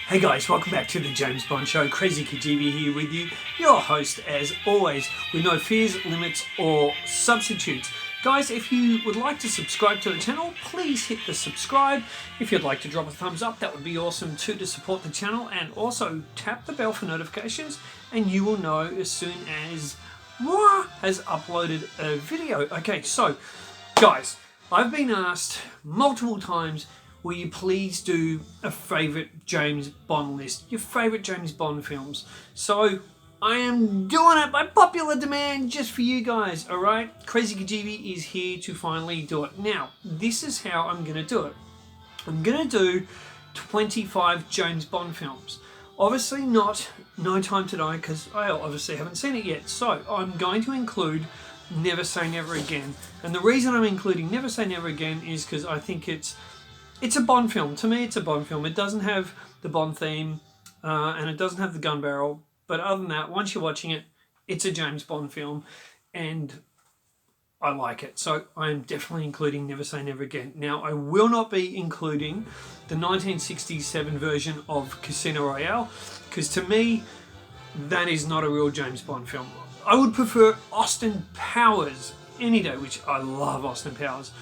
Hey guys, welcome back to the James Bond Show. Krazy Kajeevie here with you, your host as always, with no fears, limits or substitutes. Guys, if you would like to subscribe to the channel, please hit the subscribe. If you'd like to drop a thumbs up, that would be awesome too, to support the channel, and also tap the bell for notifications and you will know as soon as Mwah has uploaded a video. Okay, so guys, I've been asked multiple times, will you please do a favourite James Bond list? Your favourite James Bond films. So I am doing it by popular demand just for you guys, alright? Krazy Kajeevie is here to finally do it. Now, this is how I'm going to do it. I'm going to do 25 James Bond films. Obviously not No Time to Die, because I obviously haven't seen it yet. So I'm going to include Never Say Never Again. And the reason I'm including Never Say Never Again is because I think it's a Bond film. To me, it's a Bond film. It doesn't have the Bond theme and it doesn't have the gun barrel. But other than that, once you're watching it, it's a James Bond film and I like it. So I am definitely including Never Say Never Again. Now, I will not be including the 1967 version of Casino Royale because to me, that is not a real James Bond film. I would prefer Austin Powers any day, which I love Austin Powers,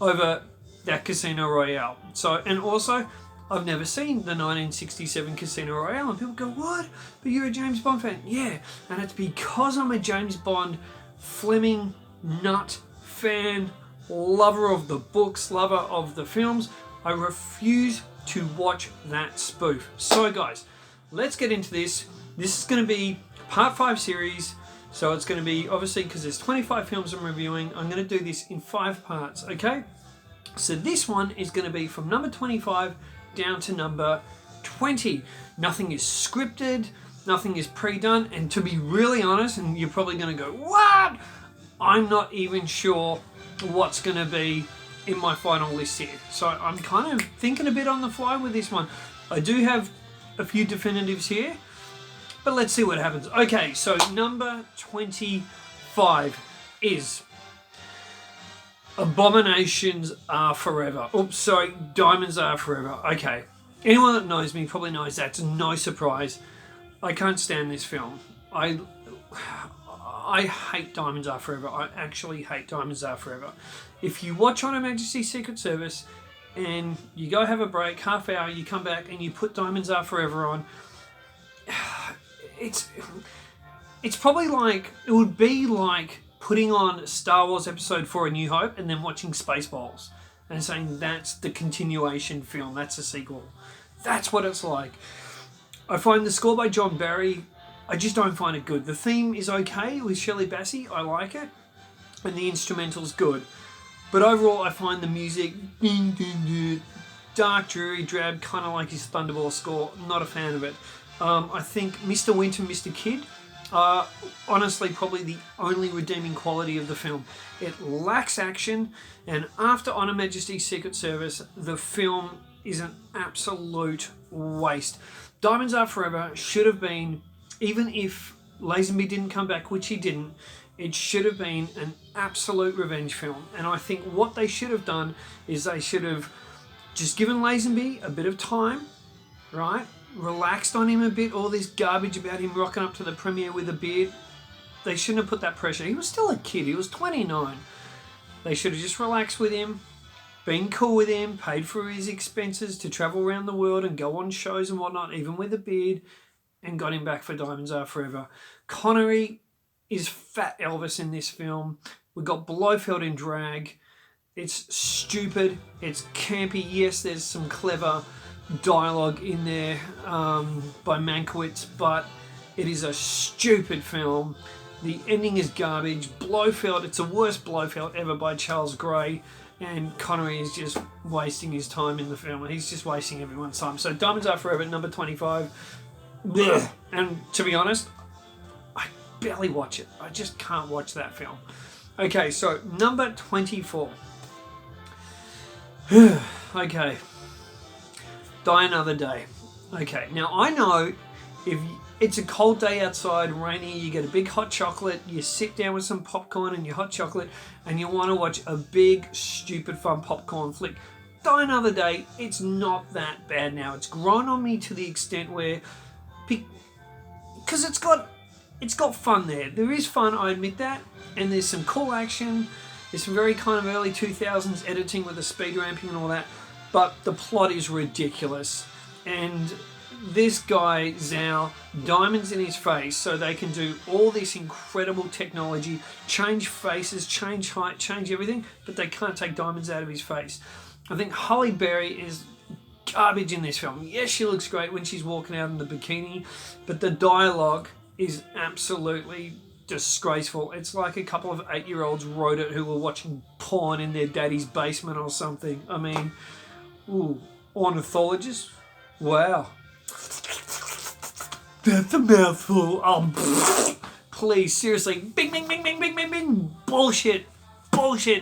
over that Casino Royale. So, and also, I've never seen the 1967 Casino Royale, and people go, what? But you're a James Bond fan. Yeah, and it's because I'm a James Bond Fleming nut fan, lover of the books, lover of the films. I refuse to watch that spoof. So guys, let's get into this. This is going to be part 5 series. So it's going to be, obviously, because there's 25 films I'm reviewing, I'm going to do this in 5 parts, okay? So this one is going to be from number 25 down to number 20. Nothing is scripted, nothing is pre-done, and to be really honest, and you're probably going to go, what? I'm not even sure what's going to be in my final list here. So I'm kind of thinking a bit on the fly with this one. I do have a few definitives here, but let's see what happens. Okay, so number 25 is Abominations Are Forever. Oops, sorry, Diamonds Are Forever. Okay, anyone that knows me probably knows that's no surprise. I can't stand this film. I hate Diamonds Are Forever. I actually hate Diamonds Are Forever. If you watch on Her Majesty's Secret Service and you go have a break, half hour, you come back and you put Diamonds Are Forever on, it's probably like, it would be like putting on Star Wars Episode 4 A New Hope and then watching Spaceballs and saying that's the continuation film, that's a sequel. That's what it's like. I find the score by John Barry, I just don't find it good. The theme is okay with Shirley Bassey, I like it, and the instrumental's good. But overall, I find the music dark, dreary, drab, kind of like his Thunderball score. Not a fan of it. I think Mr. Winter, Mr. Kid, honestly probably the only redeeming quality of the film. It lacks action, and after On Her Majesty's Secret Service, the film is an absolute waste. Diamonds Are Forever should have been, even if Lazenby didn't come back, which he didn't, it should have been an absolute revenge film. And I think what they should have done is they should have just given Lazenby a bit of time, right? Relaxed on him a bit, all this garbage about him rocking up to the premiere with a beard. They shouldn't have put that pressure. He was still a kid, he was 29. They should have just relaxed with him, been cool with him, paid for his expenses to travel around the world and go on shows and whatnot, even with a beard, and got him back for Diamonds Are Forever. Connery is Fat Elvis in this film. We've got Blofeld in drag. It's stupid, it's campy. Yes, there's some clever dialogue in there by Mankiewicz, but it is a stupid film. The ending is garbage. Blofeld, it's the worst Blofeld ever by Charles Gray, and Connery is just wasting his time in the film. He's just wasting everyone's time. So Diamonds Are Forever, number 25. Blech. And to be honest, I barely watch it. I just can't watch that film. Okay, so number 24. Okay. Die Another Day. Okay, now I know if it's a cold day outside, rainy, you get a big hot chocolate, you sit down with some popcorn and your hot chocolate, and you want to watch a big, stupid, fun popcorn flick. Die Another Day, it's not that bad now. It's grown on me to the extent where, because it's got fun there. There is fun, I admit that, and there's some cool action. There's some very kind of early 2000s editing with the speed ramping and all that, but the plot is ridiculous. And this guy, Zhao, diamonds in his face so they can do all this incredible technology, change faces, change height, change everything, but they can't take diamonds out of his face. I think Halle Berry is garbage in this film. Yes, she looks great when she's walking out in the bikini, but the dialogue is absolutely disgraceful. It's like a couple of 8-year-olds wrote it who were watching porn in their daddy's basement or something. I mean, ooh, ornithologist? Wow. That's a mouthful. Oh, please, seriously. Bing, bing, bing, bing, bing, bing, bing. Bullshit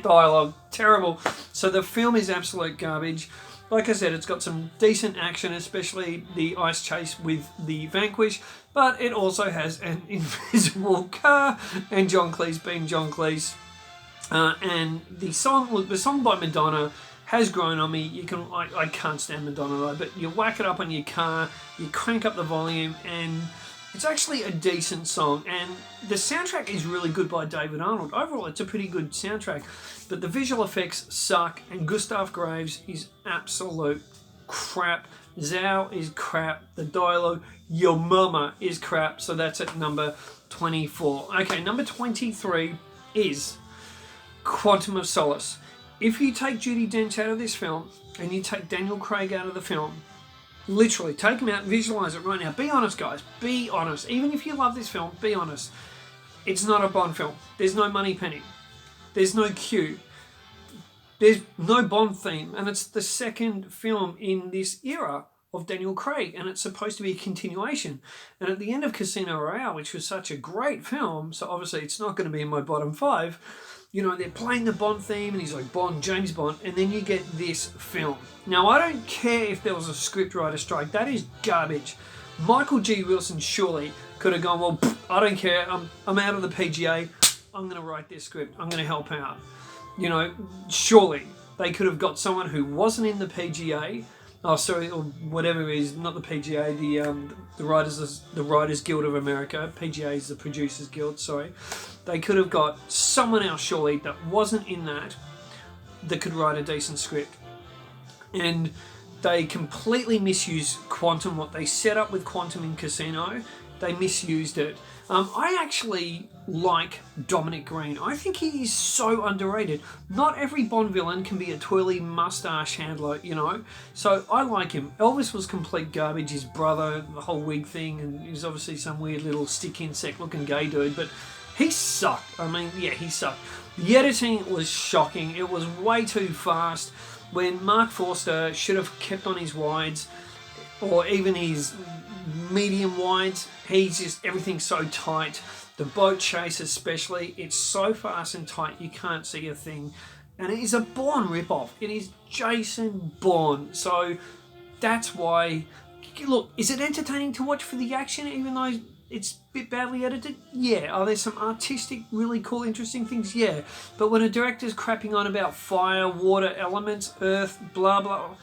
dialogue. Terrible. So the film is absolute garbage. Like I said, it's got some decent action, especially the ice chase with the Vanquish, but it also has an invisible car, and John Cleese being John Cleese. And the song by Madonna has grown on me. I can't stand Madonna though, but you whack it up on your car, you crank up the volume, and it's actually a decent song. And the soundtrack is really good by David Arnold. Overall, it's a pretty good soundtrack, but the visual effects suck, and Gustav Graves is absolute crap. Zhao is crap. The dialogue, your mama, is crap. So that's at number 24. Okay, number 23 is Quantum of Solace. If you take Judi Dench out of this film and you take Daniel Craig out of the film, literally take him out, visualize it right now. Be honest, guys. Be honest. Even if you love this film, be honest. It's not a Bond film. There's no Moneypenny. There's no Q. There's no Bond theme. And it's the second film in this era of Daniel Craig, and it's supposed to be a continuation. And at the end of Casino Royale, which was such a great film, so obviously it's not going to be in my bottom 5, you know, they're playing the Bond theme, and he's like, Bond, James Bond, and then you get this film. Now, I don't care if there was a scriptwriter strike. That is garbage. Michael G. Wilson surely could have gone, well, I don't care. I'm out of the PGA. I'm going to write this script. I'm going to help out. You know, surely they could have got someone who wasn't in the PGA, or whatever it is, not the PGA, the Writers Guild of America. PGA is the Producers Guild, sorry. They could have got someone else, surely, that wasn't in that could write a decent script. And they completely misused Quantum, what they set up with Quantum in Casino. They misused it. I actually like Dominic Green. I think he is so underrated. Not every Bond villain can be a twirly mustache handler, you know. So I like him. Elvis was complete garbage. His brother, the whole wig thing, and he's obviously some weird little stick insect looking gay dude, but he sucked. I mean, yeah, he sucked. The editing was shocking. It was way too fast. When Mark Forster should have kept on his wides, or even his medium wides, he's just, everything's so tight. The boat chase especially, it's so fast and tight you can't see a thing. And it is a Bourne ripoff. It is Jason Bourne. So that's why, look, is it entertaining to watch for the action even though it's a bit badly edited? Yeah. Are there some artistic, really cool, interesting things? Yeah. But when a director's crapping on about fire, water, elements, earth, blah, blah,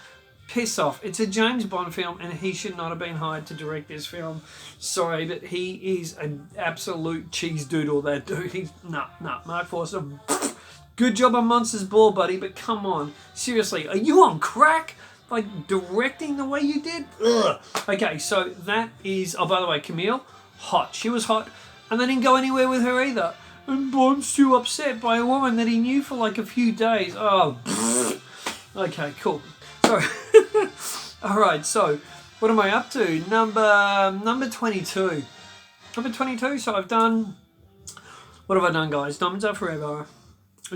piss off. It's a James Bond film and he should not have been hired to direct this film. Sorry, but he is an absolute cheese doodle, that dude. He's, nah, Mark Forster, good job on Monsters Ball, buddy, but come on. Seriously, are you on crack? Like, directing the way you did? Ugh. Okay, so that is, oh, by the way, Camille, hot. She was hot, and they didn't go anywhere with her either. And Bond's too upset by a woman that he knew for like a few days. Oh, okay, cool. So, all right, so what am I up to? Number 22. Number 22, so I've done, what have I done, guys? Diamonds Are Forever,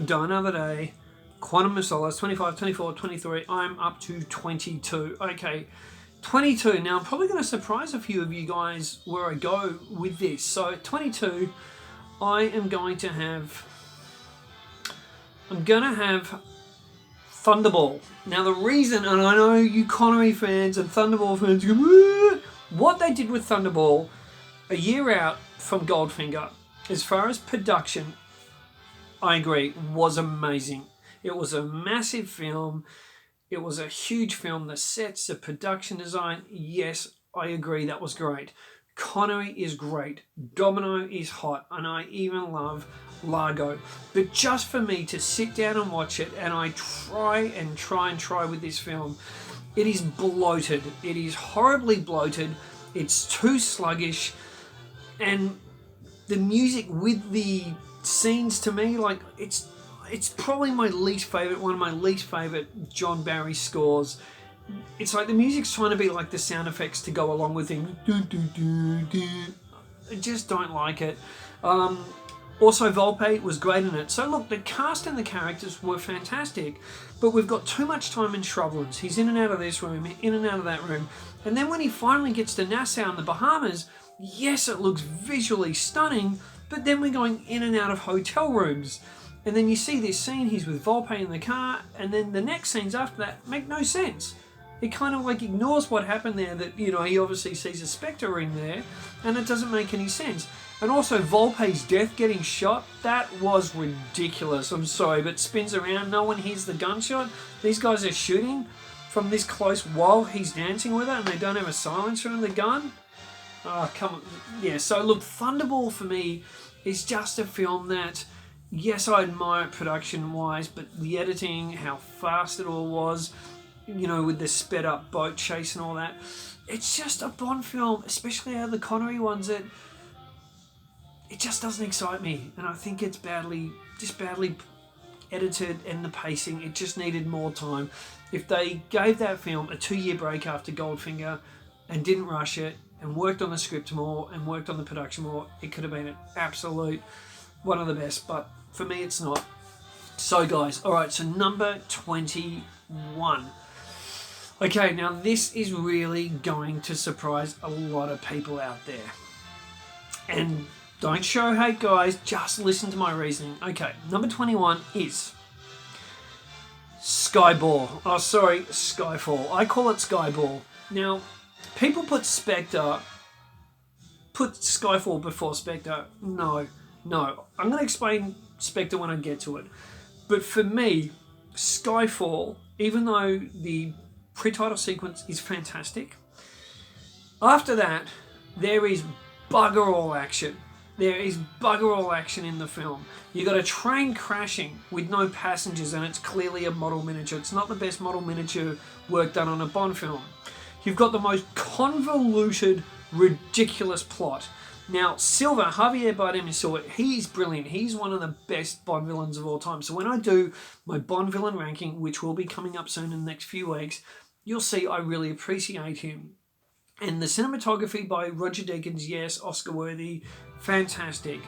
Die Another Day, Quantum of Solace, 25, 24, 23. I'm up to 22. Okay, 22. Now, I'm probably going to surprise a few of you guys where I go with this. So, 22, I am going to have Thunderball. Now the reason, and I know you Connery fans and Thunderball fans go, what they did with Thunderball a year out from Goldfinger, as far as production, I agree, was amazing. It was a massive film. It was a huge film. The sets, the production design, yes, I agree, that was great. Connery is great. Domino is hot. And I even love Largo. But just for me to sit down and watch it, and I try with this film, it is bloated. It is horribly bloated. It's too sluggish. And the music with the scenes, to me, like, it's probably my least favourite, one of my least favourite John Barry scores. It's like the music's trying to be like the sound effects to go along with things. I just don't like it. Also, Volpe was great in it. So look, the cast and the characters were fantastic, but we've got too much time in Shrublands. He's in and out of this room, in and out of that room. And then when he finally gets to Nassau in the Bahamas, yes, it looks visually stunning, but then we're going in and out of hotel rooms. And then you see this scene, he's with Volpe in the car, and then the next scenes after that make no sense. It kind of like ignores what happened there, that, you know, he obviously sees a spectre in there, and it doesn't make any sense. And also Volpe's death getting shot, that was ridiculous. I'm sorry, but spins around, no one hears the gunshot. These guys are shooting from this close while he's dancing with it, and they don't have a silencer in the gun. Oh, come on. Yeah, so look, Thunderball for me is just a film that, yes, I admire it production-wise, but the editing, how fast it all was, you know, with the sped-up boat chase and all that, it's just a Bond film, especially out of the Connery ones, that it just doesn't excite me. And I think it's badly edited, and the pacing, it just needed more time. If they gave that film a 2-year break after Goldfinger and didn't rush it and worked on the script more and worked on the production more, it could have been an absolute one of the best, but for me it's not. So guys, alright, so number 21. Okay, now this is really going to surprise a lot of people out there. And don't show hate, guys, just listen to my reasoning. Okay, number 21 is Skyfall. I call it Skyball. Now, people put Skyfall before Spectre. No. I'm going to explain Spectre when I get to it. But for me, Skyfall, even though the pre-title sequence is fantastic, after that, there is bugger all action. There is bugger all action in the film. You got a train crashing with no passengers, and it's clearly a model miniature. It's not the best model miniature work done on a Bond film. You've got the most convoluted, ridiculous plot. Now, Silva, Javier Bardem is Silva. He's brilliant. He's one of the best Bond villains of all time. So when I do my Bond villain ranking, which will be coming up soon in the next few weeks, you'll see I really appreciate him. And the cinematography by Roger Deakins, yes, Oscar-worthy, fantastic.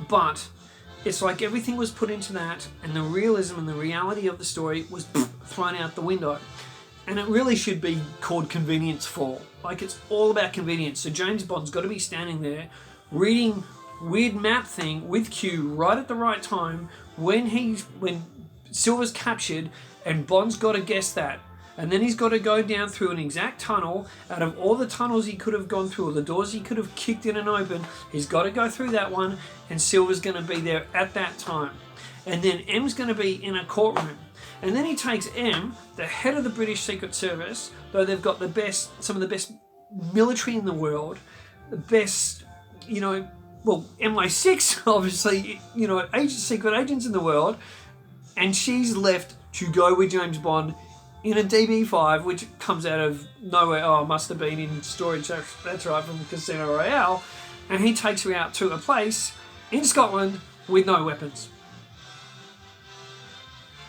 But it's like everything was put into that, and the realism and the reality of the story was thrown out the window. And it really should be called Convenience Fall. Like, it's all about convenience. So James Bond's got to be standing there, reading weird map thing with Q right at the right time when Silver's captured, and Bond's got to guess that. And then he's got to go down through an exact tunnel. Out of all the tunnels he could have gone through, or the doors he could have kicked in and opened, he's got to go through that one, and Silver's going to be there at that time. And then M's going to be in a courtroom. And then he takes M, the head of the British Secret Service, though they've got some of the best military in the world, the best, MI6, obviously, secret agents in the world, and she's left to go with James Bond in a DB5, which comes out of nowhere. Oh, must have been in storage, that's right, from Casino Royale. And he takes her out to a place in Scotland with no weapons.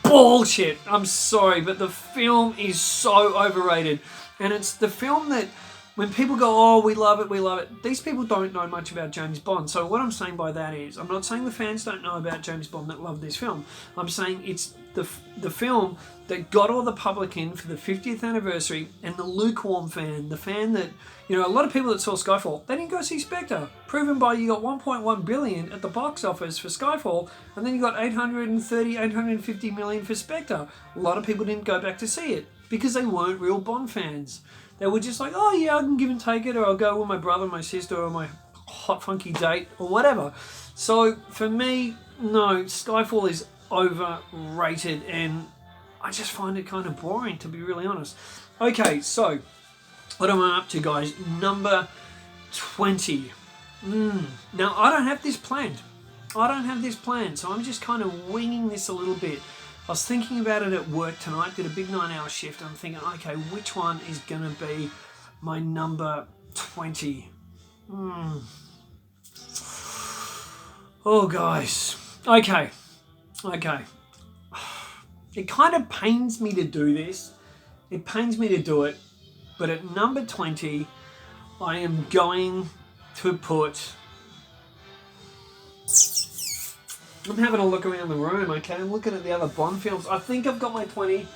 Bullshit. I'm sorry, but the film is so overrated. And it's the film that when people go, oh, we love it, these people don't know much about James Bond. So what I'm saying by that is, I'm not saying the fans don't know about James Bond that love this film. I'm saying it's the film that got all the public in for the 50th anniversary, and the lukewarm fan, the fan that, a lot of people that saw Skyfall, they didn't go see Spectre. Proven by you got 1.1 billion at the box office for Skyfall, and then you got 850 million for Spectre. A lot of people didn't go back to see it because they weren't real Bond fans. They were just like, oh yeah, I can give and take it, or I'll go with my brother, my sister, or my hot funky date, or whatever. So for me, no, Skyfall is overrated, and I just find it kind of boring, to be really honest. Okay, so what am I up to, guys? Number 20. Now, I don't have this planned. So I'm just kind of winging this a little bit. I was thinking about it at work tonight, did a big 9-hour shift. I'm thinking, okay, which one is going to be my number 20? Oh, guys. Okay. It kind of pains me to do this. It pains me to do it. But at number 20, I am going to put... I'm having a look around the room, okay? I'm looking at the other Bond films. I think I've got my 20,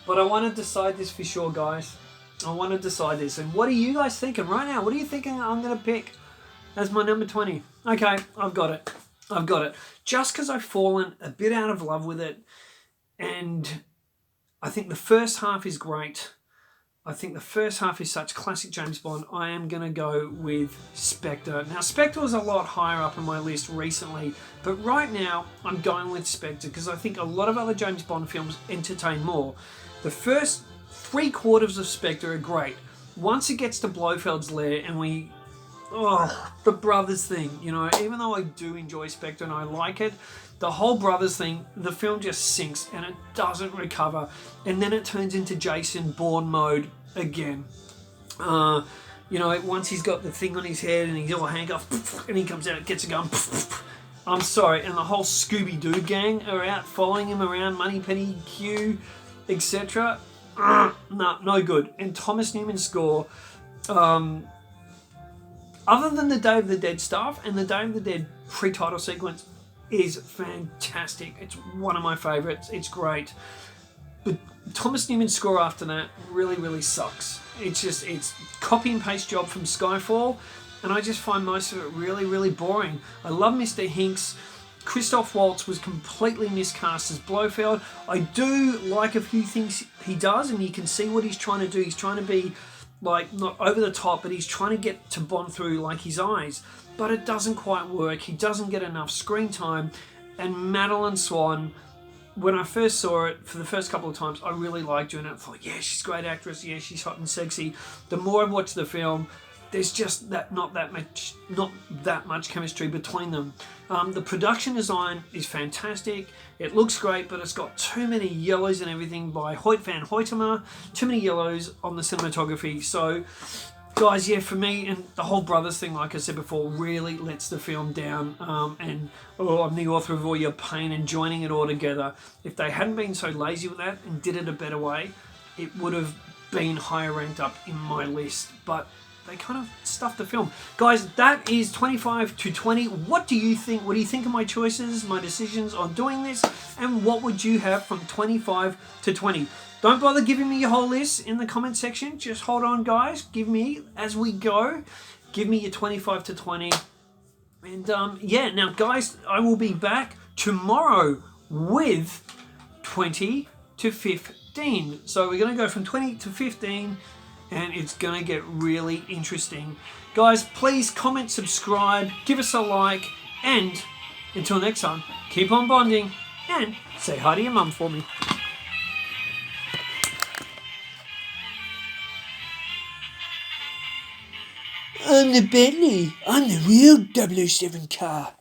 but I want to decide this for sure, guys. I want to decide this. And what are you guys thinking right now? What are you thinking I'm going to pick as my number 20? Okay, I've got it. Just because I've fallen a bit out of love with it, and I think the first half is great. I think the first half is such classic James Bond. I am going to go with Spectre. Now, Spectre was a lot higher up on my list recently, but right now I'm going with Spectre because I think a lot of other James Bond films entertain more. The first 3/4 of Spectre are great. Once it gets to Blofeld's lair and the brothers thing, you know, even though I do enjoy Spectre and I like it, the whole brothers thing, the film just sinks and it doesn't recover. And then it turns into Jason Bourne mode again. You know, once he's got the thing on his head and he's all handcuffed and he comes out, gets a gun. I'm sorry. And the whole Scooby-Doo gang are out following him around, Moneypenny, Q, etc. No good. And Thomas Newman's score, other than the Day of the Dead stuff and the Day of the Dead pre-title sequence, is fantastic. It's one of my favourites. It's great. But Thomas Newman's score after that really sucks. It's copy and paste job from Skyfall, and I just find most of it really boring. I love Mr. Hinks. Christoph Waltz was completely miscast as Blofeld. I do like a few things he does, and you can see what he's trying to do. He's trying to be like not over the top, but he's trying to get to Bond through like his eyes. But it doesn't quite work. He doesn't get enough screen time. And Madeline Swan, when I first saw it for the first couple of times, I really liked her, and I thought, yeah, she's a great actress. Yeah, she's hot and sexy. The more I've watched the film, there's just not that much chemistry between them. The production design is fantastic. It looks great, but it's got too many yellows and everything by Hoyt van Hoytema. Too many yellows on the cinematography. So, guys, yeah, for me, and the whole brothers thing, like I said before, really lets the film down. I'm the author of all your pain and joining it all together. If they hadn't been so lazy with that and did it a better way, it would have been higher ranked up in my list. But they kind of stuffed the film. Guys, that is 25 to 20. What do you think? What do you think of my choices, my decisions on doing this? And what would you have from 25 to 20? Don't bother giving me your whole list in the comment section. Just hold on, guys. Give me, as we go, give me your 25 to 20. And yeah, now, guys, I will be back tomorrow with 20 to 15. So we're going to go from 20 to 15. And it's going to get really interesting. Guys, please comment, subscribe, give us a like, and until next time, keep on bonding, and say hi to your mum for me. I'm the Bentley. I'm the real 007 car.